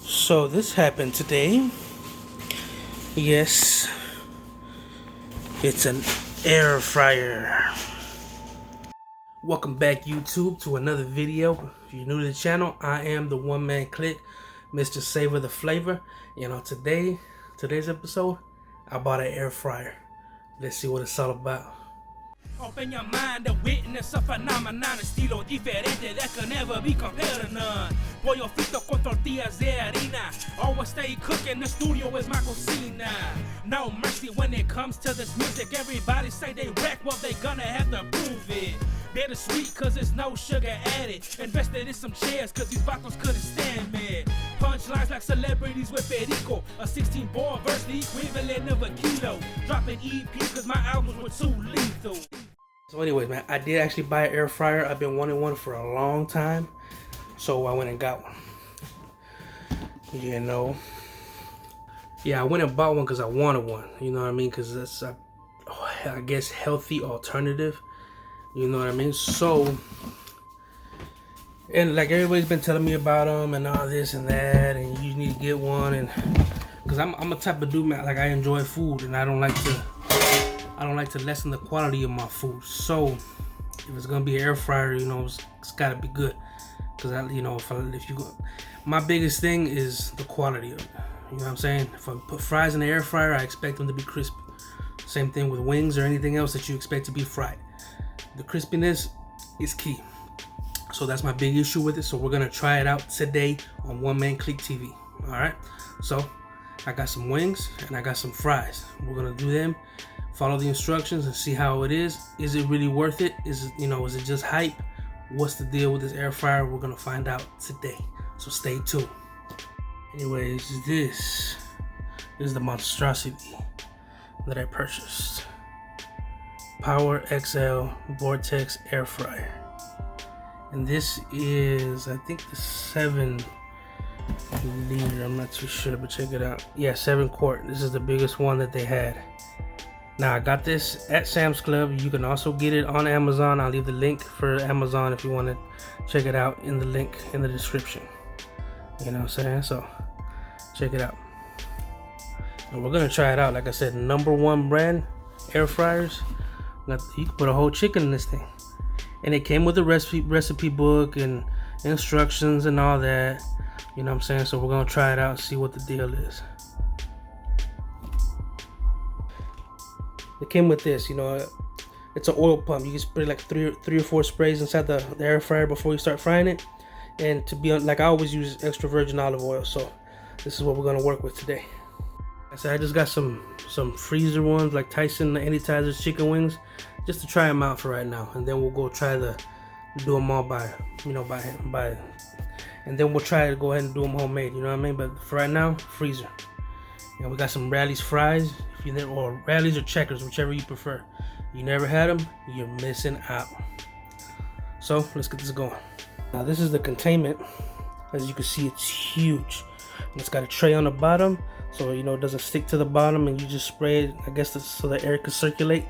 So this happened today. Yes, it's an air fryer. Welcome back, YouTube, to another video. If you're new to the channel, I am the one man click, Mr. Savor the Flavor. Today's episode, I bought an air fryer. Let's see what it's all about. Open your mind to witness a phenomenon, estilo diferente that can never be compared to none. Pollo frito con tortillas de harina. Always stay cooking, the studio is my cocina. No mercy when it comes to this music. Everybody say they wreck, well they gonna have to prove it. Bittersweet cause there's no sugar added. Invested in some chairs cause these vatos couldn't stand me. Punchlines like celebrities with Perico. A 16-bar verse the equivalent of a kilo. Dropping EP cause my albums were too lethal. So anyways, man, I did actually buy an air fryer. I've been wanting one for a long time. So I went and got one. Yeah, I went and bought one because I wanted one. You know what I mean? Because it's, I guess, healthy alternative. You know what I mean? So, and like everybody's been telling me about them and all this and that, and you need to get one. And because I'm a type of dude, man, like I enjoy food, and I don't like to lessen the quality of my food. So if it's gonna be an air fryer, it's gotta be good. Cause my biggest thing is the quality of it. You know what I'm saying? If I put fries in the air fryer, I expect them to be crispy. Same thing with wings or anything else that you expect to be fried. The crispiness is key. So that's my big issue with it. So we're gonna try it out today on One Man Click TV. All right. So I got some wings and I got some fries. We're gonna do them. Follow the instructions and see how it is. Is it really worth it? Is it just hype? What's the deal with this air fryer? We're gonna find out today. So stay tuned. Anyways, this is the monstrosity that I purchased. Power XL Vortex air fryer. And this is, I think, the 7 liter. I'm not too sure, but check it out. Yeah, 7 quart. This is the biggest one that they had. Now I got this at Sam's Club. You can also get it on Amazon. I'll leave the link for Amazon if you want to check it out in the link in the description. You know what I'm saying? So check it out. And we're gonna try it out. Like I said, #1 brand air fryers. You can put a whole chicken in this thing. And it came with a recipe book and instructions and all that. You know what I'm saying? So we're gonna try it out and see what the deal is. It came with this, it's an oil pump. You can spray like three or four sprays inside the air fryer before you start frying it. And to be like, I always use extra virgin olive oil, so this is what we're gonna work with today. I just got some freezer ones, like Tyson Anytizers chicken wings, just to try them out for right now. And then we'll go try to do them all by and then we'll try to go ahead and do them homemade. You know what I mean? But for right now, freezer. And we got some Rally's fries, or Rally's or Checkers, whichever you prefer. You never had them, you're missing out. So let's get this going. Now this is the containment. As you can see, it's huge. And it's got a tray on the bottom, so it doesn't stick to the bottom, and you just spray it, I guess, so the air can circulate.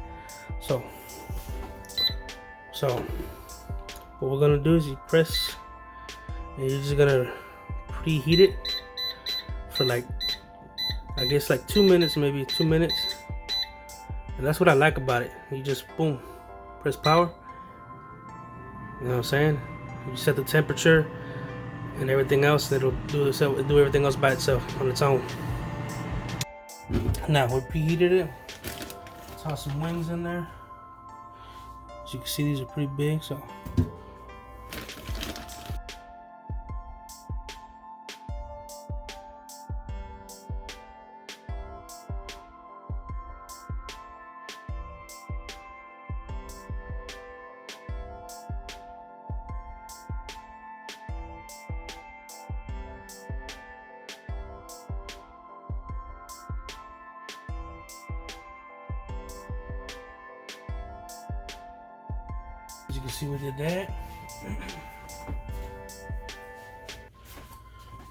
So what we're gonna do is you press, and you're just gonna preheat it for I guess 2 minutes, maybe 2 minutes. And that's what I like about it. You just boom, press power. You know what I'm saying? You set the temperature and everything else, and it'll do everything else by itself on its own. Now we preheated it. Toss some wings in there. As you can see, these are pretty big, so as you can see, we did that.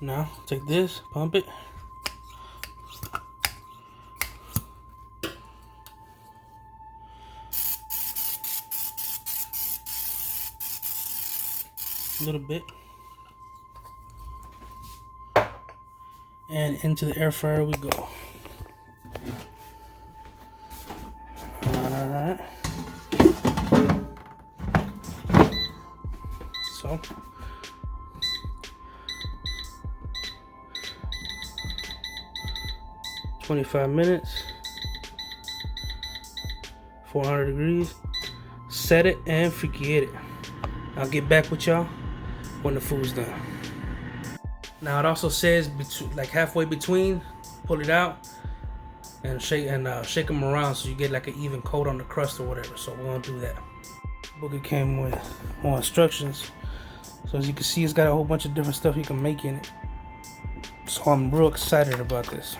Now take this, pump it. A little bit. And into the air fryer we go. Alright. So 25 minutes, 400 degrees. Set it and forget it. I'll get back with y'all when the food's done. Now it also says like halfway between, pull it out and shake them around so you get like an even coat on the crust or whatever. So we're gonna do that. Book it came with more instructions. So as you can see, it's got a whole bunch of different stuff you can make in it. So I'm real excited about this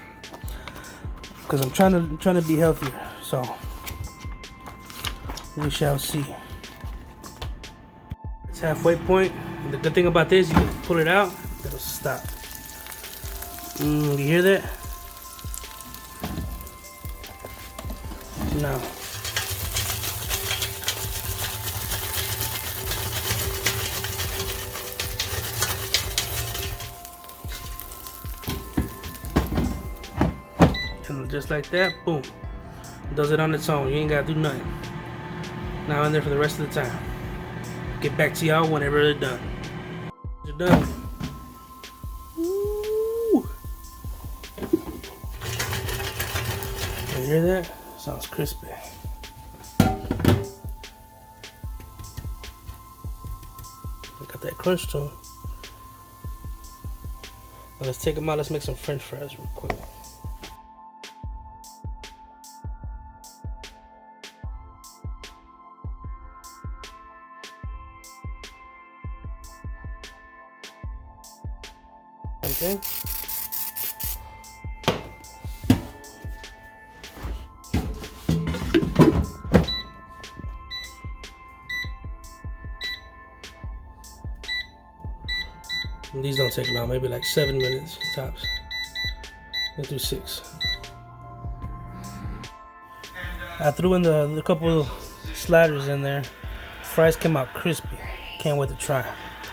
because I'm trying to be healthier. So we shall see. It's halfway point. And the good thing about this, you can pull it out, it'll stop. You hear that? No. And just like that, boom. Does it on its own. You ain't gotta do nothing. Now in there for the rest of the time. Get back to y'all whenever they're done. They're done. Ooh. You hear that? Sounds crispy. Got that crunch to them. Now let's take them out. Let's make some French fries real quick. Okay. And these don't take long, maybe like 7 minutes tops. Go through 6. I threw in the couple sliders in there. Fries came out crispy. Can't wait to try.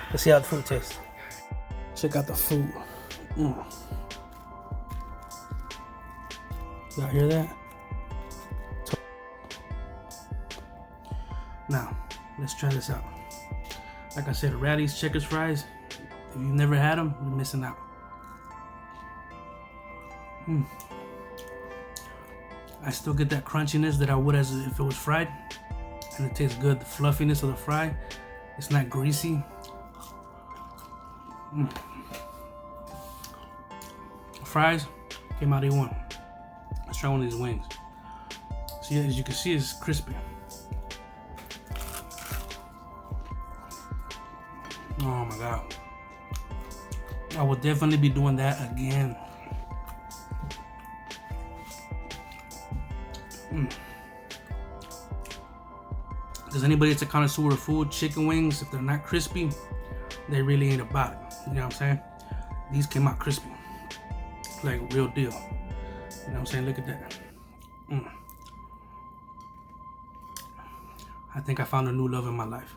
Let's see how the food tastes. Check out the food. Y'all hear that? Now, let's try this out. Like I said, Raddy's Checkers fries. If you've never had them, you're missing out. I still get that crunchiness that I would as if it was fried. And it tastes good. The fluffiness of the fry. It's not greasy. Fries came out A1. Let's try one of these wings. See, as you can see, it's crispy. Oh my god. I will definitely be doing that again. Does anybody that's a connoisseur of food, chicken wings, if they're not crispy, they really ain't about it. You know what I'm saying? These came out crispy. Like real deal. You know what I'm saying? Look at that. I think I found a new love in my life.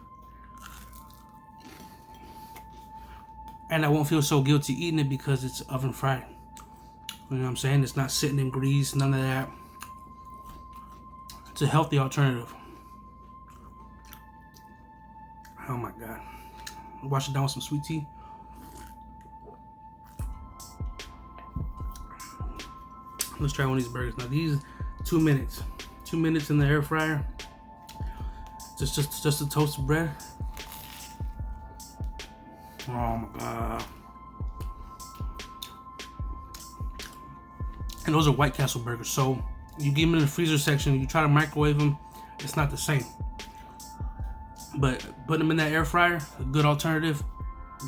And I won't feel so guilty eating it because it's oven fried. You know what I'm saying? It's not sitting in grease, none of that. It's a healthy alternative. Oh my god. Wash it down with some sweet tea. Let's try one of these burgers. Now these 2 minutes. 2 minutes in the air fryer. Just a toasted bread. Oh my god. And those are White Castle burgers. So you give them in the freezer section, you try to microwave them, it's not the same. But put them in that air fryer, a good alternative,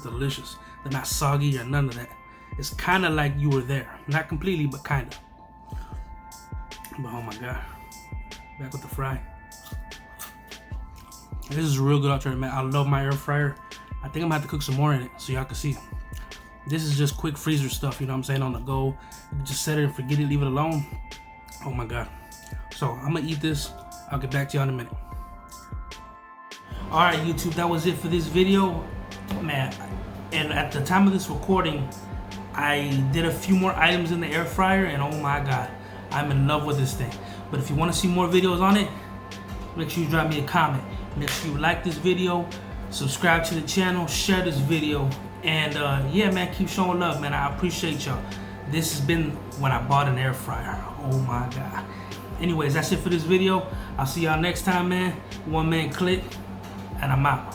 delicious. They're not soggy or none of that. It's kind of like you were there. Not completely, but kind of. But oh my god. Back with the fry. This is a real good alternative, man. I love my air fryer. I think I'm gonna have to cook some more in it so y'all can see. This is just quick freezer stuff, you know what I'm saying, on the go. You just set it and forget it, leave it alone. Oh my god. So I'm gonna eat this. I'll get back to y'all in a minute. Alright YouTube, that was it for this video. Man, and at the time of this recording, I did a few more items in the air fryer, and oh my god, I'm in love with this thing. But if you want to see more videos on it, make sure you drop me a comment. Make sure you like this video, subscribe to the channel, share this video, and yeah, man, keep showing love, man. I appreciate y'all. This has been when I bought an air fryer. Oh my god. Anyways, that's it for this video. I'll see y'all next time, man. One man click, and I'm out.